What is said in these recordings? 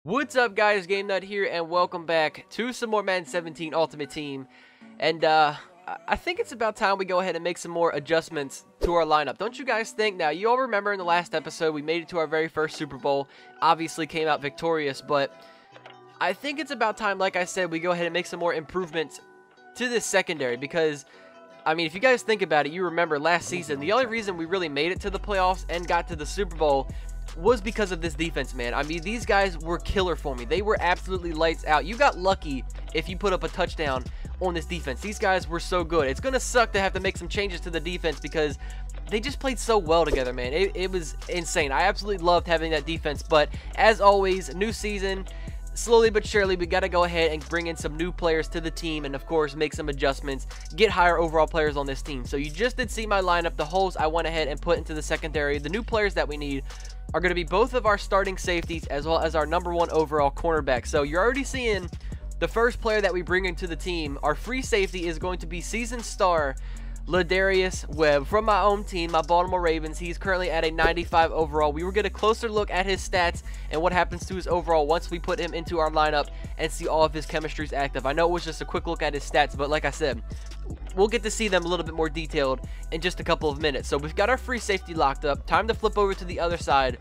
What's up, guys? Game Nut here, and welcome back to some more Madden 17 Ultimate Team. And I think it's about time we go ahead and make some more adjustments to our lineup. Don't you guys think? Now, you all remember in the last episode we made it to our very first Super Bowl. Obviously came out victorious, but I think it's about time, like I said, we go ahead and make some more improvements to this secondary. Because, I mean, if you guys think about it, you remember last season, the only reason we really made it to the playoffs and got to the Super Bowl was because of this defense, man. I mean, these guys were killer for me. They were absolutely lights out. You got lucky if you put up a touchdown on this defense. These guys were so good. It's going to suck to have to make some changes to the defense because they just played so well together, man. It was insane. I absolutely loved having that defense. But as always, new season, slowly but surely, we got to go ahead and bring in some new players to the team and, of course, make some adjustments, get higher overall players on this team. So you just did see my lineup. The holes I went ahead and put into the secondary. The new players that we need are going to be both of our starting safeties as well as our #1 overall cornerback. So you're already seeing the first player that we bring into the team. Our free safety is going to be season star Ladarius Webb from my own team, my Baltimore Ravens. He's currently at a 95 overall. We will get a closer look at his stats and what happens to his overall once we put him into our lineup and see all of his chemistries active. I know it was just a quick look at his stats, but like I said, we'll get to see them a little bit more detailed in just a couple of minutes. So we've got our free safety locked up. Time to flip over to the other side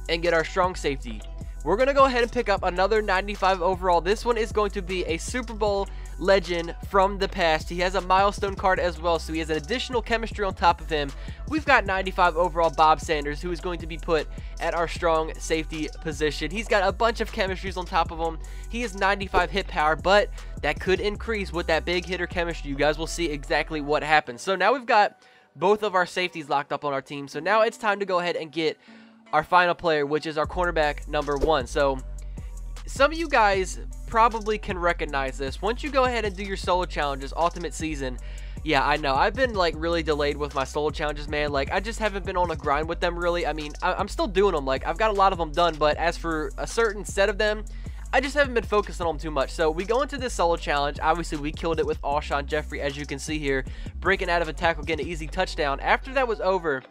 and get our strong safety. We're going to go ahead and pick up another 95 overall. This one is going to be a Super Bowl legend from the past. He has a milestone card as well, so he has an additional chemistry on top of him. We've got 95 overall Bob Sanders, who is going to be put at our strong safety position. He's got a bunch of chemistries on top of him. He is 95 hit power, but that could increase with that big hitter chemistry. You guys will see exactly what happens. So now we've got both of our safeties locked up on our team. So now it's time to go ahead and get our final player, which is our cornerback #1. So some of you guys probably can recognize this. Once you go ahead and do your solo challenges, Ultimate Season, yeah, I know, I've been like really delayed with my solo challenges, man. Like, I just haven't been on a grind with them really. I mean, I'm still doing them. Like, I've got a lot of them done, but as for a certain set of them, I just haven't been focused on them too much. So we go into this solo challenge. Obviously, we killed it with Alshon Jeffrey, as you can see here, breaking out of a tackle, getting an easy touchdown. After that was over,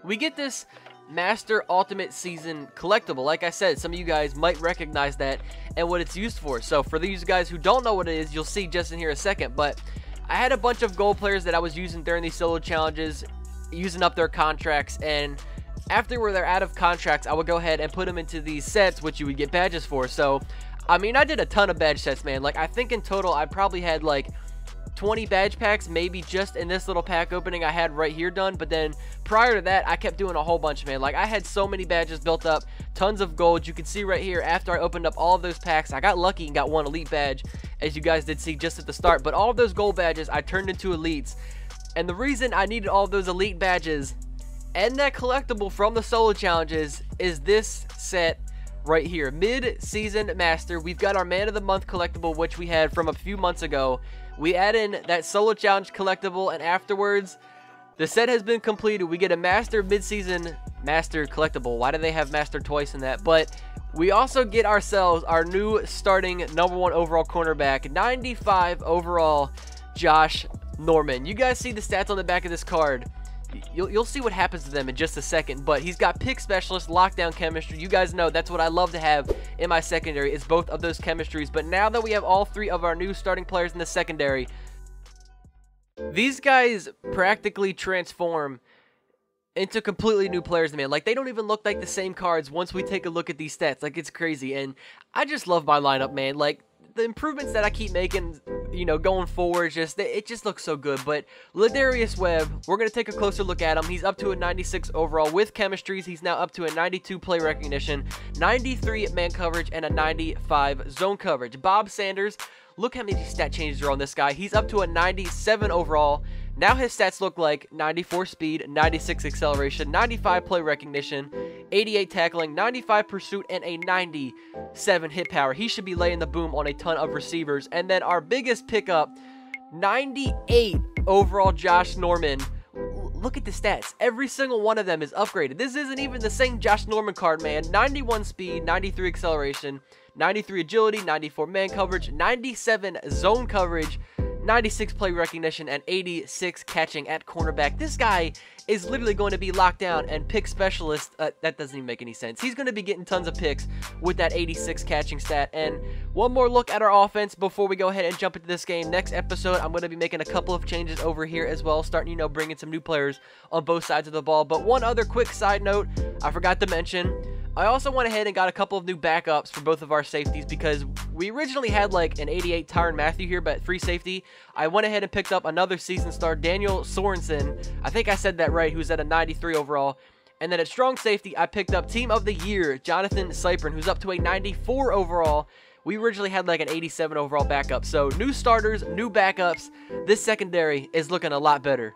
we get this Master Ultimate Season collectible. Like I said, some of you guys might recognize that and what it's used for. So for these guys who don't know what it is, you'll see just in here a second. But I had a bunch of gold players that I was using during these solo challenges, using up their contracts, and after they're out of contracts, I would go ahead and put them into these sets, which you would get badges for. So I mean, I did a ton of badge sets, man. Like, I think in total I probably had like 20 badge packs, maybe just in this little pack opening I had right here done. But then prior to that, I kept doing a whole bunch, man. Like, I had so many badges built up, tons of gold. You can see right here, after I opened up all of those packs, I got lucky and got one elite badge, as you guys did see just at the start. But all of those gold badges I turned into elites, and the reason I needed all of those elite badges and that collectible from the solo challenges is this set right here, Mid-Season Master. We've got our Man of the Month collectible, which we had from a few months ago. We add in that solo challenge collectible, and afterwards, the set has been completed. We get a Master Mid-Season Master collectible. Why do they have Master twice in that? But we also get ourselves our new starting #1 overall cornerback, 95 overall Josh Norman. You guys see the stats on the back of this card. You'll see what happens to them in just a second, but he's got pick specialist, lockdown chemistry. You guys know that's what I love to have in my secondary, is both of those chemistries. But now that we have all three of our new starting players in the secondary, these guys practically transform into completely new players, man. Like, they don't even look like the same cards once we take a look at these stats. Like, it's crazy, and I just love my lineup, man. Like, the improvements that I keep making, you know, going forward, it just looks so good. But Ladarius Webb, we're going to take a closer look at him. He's up to a 96 overall with chemistries. He's now up to a 92 play recognition, 93 man coverage, and a 95 zone coverage. Bob Sanders, look how many stat changes are on this guy. He's up to a 97 overall. Now his stats look like 94 speed, 96 acceleration, 95 play recognition, 88 tackling, 95 pursuit, and a 97 hit power. He should be laying the boom on a ton of receivers. And then our biggest pickup, 98 overall Josh Norman. Look at the stats. Every single one of them is upgraded. This isn't even the same Josh Norman card, man. 91 speed, 93 acceleration, 93 agility, 94 man coverage, 97 zone coverage, 96 play recognition, and 86 catching at cornerback. This guy is literally going to be locked down and pick specialist. That doesn't even make any sense. He's going to be getting tons of picks with that 86 catching stat. And one more look at our offense before we go ahead and jump into this game. Next episode, I'm going to be making a couple of changes over here as well, starting, bringing some new players on both sides of the ball. But one other quick side note I forgot to mention. I also went ahead and got a couple of new backups for both of our safeties because we originally had like an 88 Tyrann Mathieu here, but free safety. I went ahead and picked up another season star, Daniel Sorensen. I think I said that right, who's at a 93 overall. And then at strong safety, I picked up Team of the Year, Jonathan Cypern, who's up to a 94 overall. We originally had like an 87 overall backup. So new starters, new backups. This secondary is looking a lot better.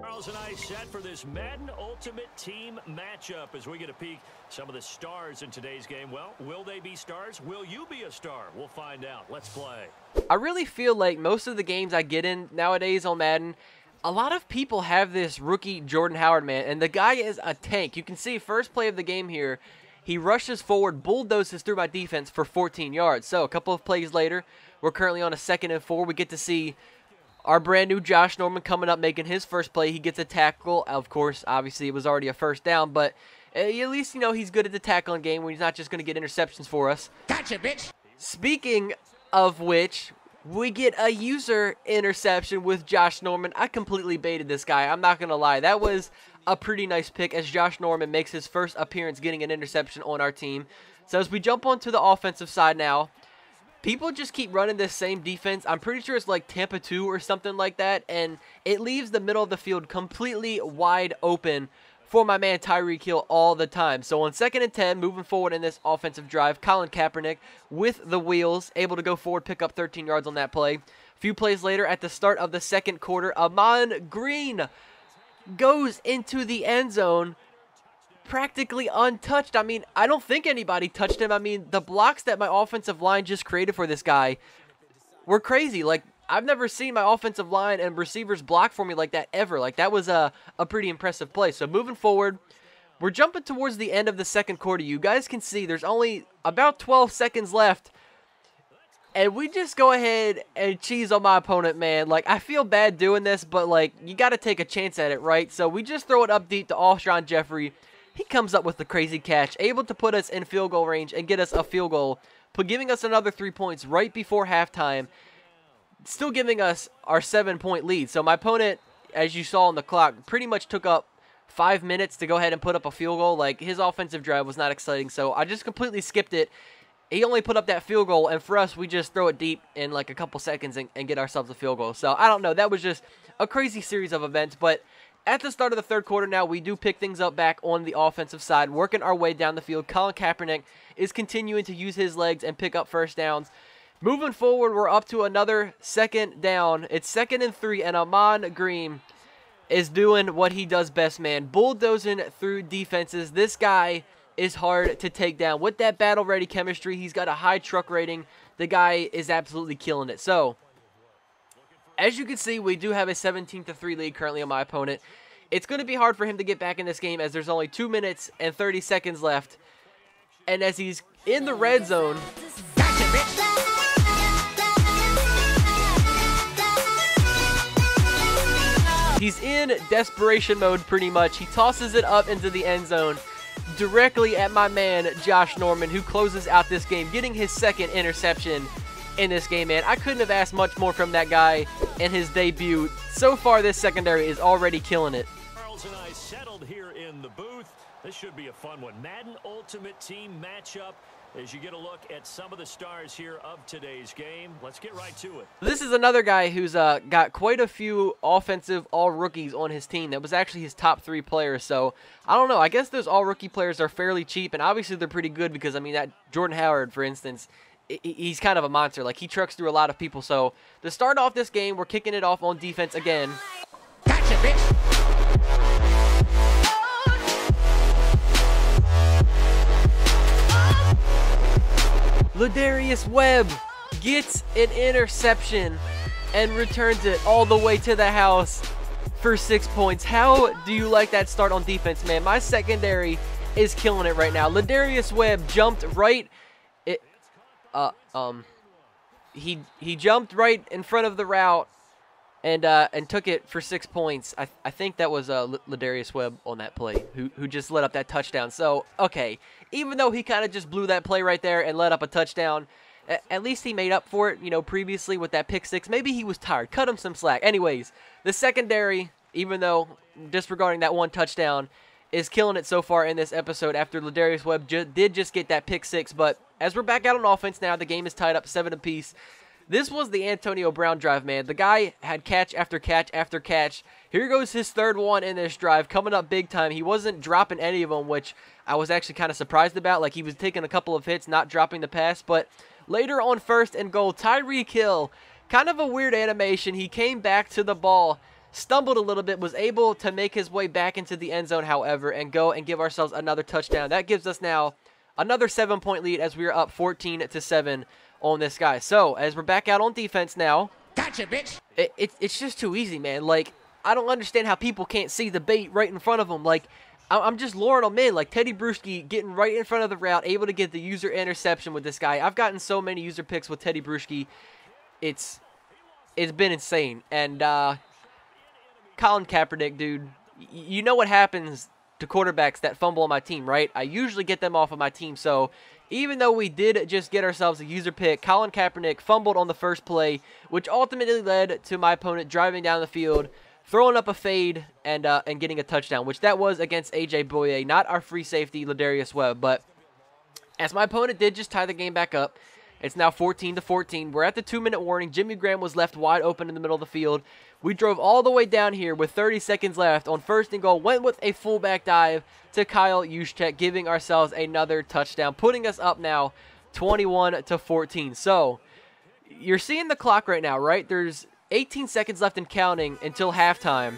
Charles and I set for this Madden Ultimate Team matchup as we get a peek some of the stars in today's game. Well, will they be stars? Will you be a star? We'll find out. Let's play. I really feel like most of the games I get in nowadays on Madden, a lot of people have this rookie Jordan Howard, man, and the guy is a tank. You can see first play of the game here, he rushes forward, bulldozes through my defense for 14 yards. So a couple of plays later, we're currently on a 2nd and 4. We get to see our brand new Josh Norman coming up, making his first play. He gets a tackle. Of course, obviously, it was already a first down, but at least, he's good at the tackling game when he's not just going to get interceptions for us. Gotcha, bitch. Speaking of which, we get a user interception with Josh Norman. I completely baited this guy. I'm not going to lie. That was a pretty nice pick as Josh Norman makes his first appearance getting an interception on our team. So as we jump onto the offensive side now, people just keep running this same defense. I'm pretty sure it's like Tampa 2 or something like that. And it leaves the middle of the field completely wide open for my man Tyreek Hill all the time. So on 2nd and 10, moving forward in this offensive drive, Colin Kaepernick with the wheels, able to go forward, pick up 13 yards on that play. A few plays later, at the start of the 2nd quarter, Ahman Green goes into the end zone practically untouched. I mean, I don't think anybody touched him. I mean, the blocks that my offensive line just created for this guy were crazy. Like, I've never seen my offensive line and receivers block for me like that ever. Like, that was a pretty impressive play. So moving forward, we're jumping towards the end of the 2nd quarter. You guys can see there's only about 12 seconds left. And we just go ahead and cheese on my opponent, man. Like, I feel bad doing this, but, like, you got to take a chance at it, right? So we just throw it up deep to Alshon Jeffrey. He comes up with the crazy catch, able to put us in field goal range and get us a field goal, giving us another 3 points right before halftime, still giving us our 7-point lead. So my opponent, as you saw on the clock, pretty much took up 5 minutes to go ahead and put up a field goal. Like, his offensive drive was not exciting, so I just completely skipped it. He only put up that field goal, and for us, we just throw it deep in like a couple seconds and get ourselves a field goal. So I don't know. That was just a crazy series of events, but at the start of the 3rd quarter now, we do pick things up back on the offensive side, working our way down the field. Colin Kaepernick is continuing to use his legs and pick up first downs. Moving forward, we're up to another 2nd down. It's 2nd and 3, and Ahman Green is doing what he does best, man. Bulldozing through defenses. This guy is hard to take down. With that battle-ready chemistry, he's got a high truck rating. The guy is absolutely killing it. So, as you can see, we do have a 17-3 lead currently on my opponent. It's going to be hard for him to get back in this game as there's only 2 minutes and 30 seconds left. And as he's in the red zone, Gotcha, bitch. he's in desperation mode pretty much. He tosses it up into the end zone directly at my man Josh Norman, who closes out this game, getting his 2nd interception in this game, man. I couldn't have asked much more from that guy in his debut. So far, this secondary is already killing it. Charles and I settled here in the booth. This should be a fun one. Madden Ultimate Team matchup as you get a look at some of the stars here of today's game. Let's get right to it. This is another guy who's got quite a few offensive all-rookies on his team. That was actually his top 3 players. So, I don't know. I guess those all-rookie players are fairly cheap, and obviously they're pretty good because, I mean, that Jordan Howard, for instance, he's kind of a monster. Like, he trucks through a lot of people. So, to start off this game, we're kicking it off on defense again. Gotcha, bitch. Ladarius Webb gets an interception and returns it all the way to the house for 6 points. How do you like that start on defense, man? My secondary is killing it right now. Ladarius Webb jumped right. he jumped right in front of the route and took it for 6 points. I think that was Ladarius Webb on that play who just let up that touchdown. So, okay, even though he kind of just blew that play right there and let up a touchdown, at least he made up for it, you know, previously with that pick six. Maybe he was tired. Cut him some slack. Anyways, the secondary, even though disregarding that one touchdown, is killing it so far in this episode after Ladarius Webb did just get that pick six. But as we're back out on offense now, the game is tied up 7 apiece. This was the Antonio Brown drive, man. The guy had catch after catch after catch. Here goes his third one in this drive, coming up big time. He wasn't dropping any of them, which I was actually kind of surprised about. Like, he was taking a couple of hits, not dropping the pass. But later on 1st and goal, Tyreek Hill, kind of a weird animation. He came back to the ball, stumbled a little bit, was able to make his way back into the end zone, however, and go and give ourselves another touchdown. That gives us now another 7-point lead as we are up 14-7 on this guy. So, as we're back out on defense now, Gotcha, bitch. It's just too easy, man. Like, I don't understand how people can't see the bait right in front of them. Like, I'm just luring them in. Like, Teddy Bruschi getting right in front of the route, able to get the user interception with this guy. I've gotten so many user picks with Teddy Bruschi. It's been insane. And Colin Kaepernick, dude, you know what happens to quarterbacks that fumble on my team, right? I usually get them off of my team. So even though we did just get ourselves a user pick, Colin Kaepernick fumbled on the first play, which ultimately led to my opponent driving down the field, throwing up a fade, and getting a touchdown, which that was against A.J. Boye, not our free safety, Ladarius Webb. But as my opponent did just tie the game back up, it's now 14-14. We're at the 2-minute warning. Jimmy Graham was left wide open in the middle of the field. We drove all the way down here with 30 seconds left on 1st and goal. Went with a fullback dive to Kyle Juszczyk, giving ourselves another touchdown, putting us up now 21-14. So, you're seeing the clock right now, right? There's 18 seconds left and counting until halftime.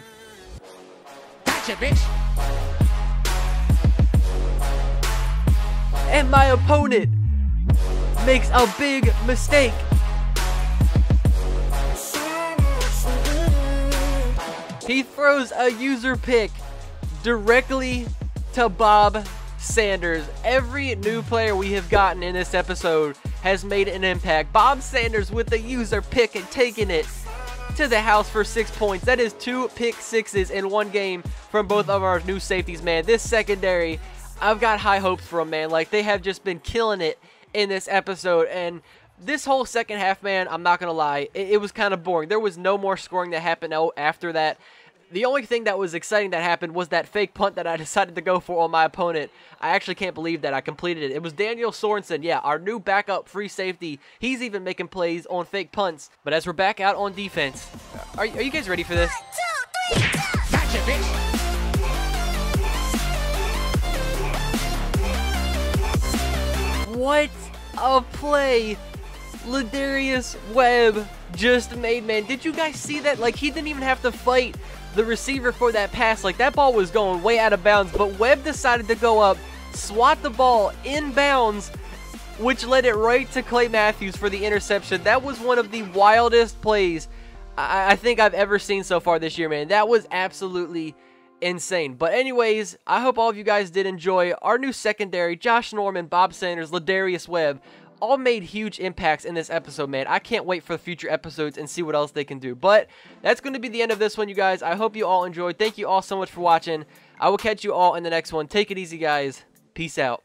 Gotcha, bitch. And my opponent makes a big mistake. He throws a user pick directly to Bob Sanders. Every new player we have gotten in this episode has made an impact. Bob Sanders with the user pick and taking it to the house for 6 points. That is 2 pick sixes in one game from both of our new safeties, man. This secondary, I've got high hopes for them, man. Like, they have just been killing it in this episode. And this whole second half, man, I'm not going to lie, it was kind of boring. There was no more scoring that happened after that. The only thing that was exciting that happened was that fake punt that I decided to go for on my opponent. I actually can't believe that I completed it. It was Daniel Sorensen, yeah, our new backup free safety. He's even making plays on fake punts. But as we're back out on defense, are you guys ready for this? 1, 2, 3, gotcha, bitch. What a play Ladarius Webb just made, man. Did you guys see that? Like, he didn't even have to fight the receiver for that pass. Like, that ball was going way out of bounds, but Webb decided to go up, swat the ball in bounds, which led it right to Clay Matthews for the interception. That was one of the wildest plays I think I've ever seen so far this year, man. That was absolutely insane. But anyways, I hope all of you guys did enjoy our new secondary. Josh Norman, Bob Sanders, Ladarius Webb all made huge impacts in this episode, man. I can't wait for the future episodes and see what else they can do. But that's going to be the end of this one, you guys. I hope you all enjoyed. Thank you all so much for watching. I will catch you all in the next one. Take it easy, guys. Peace out.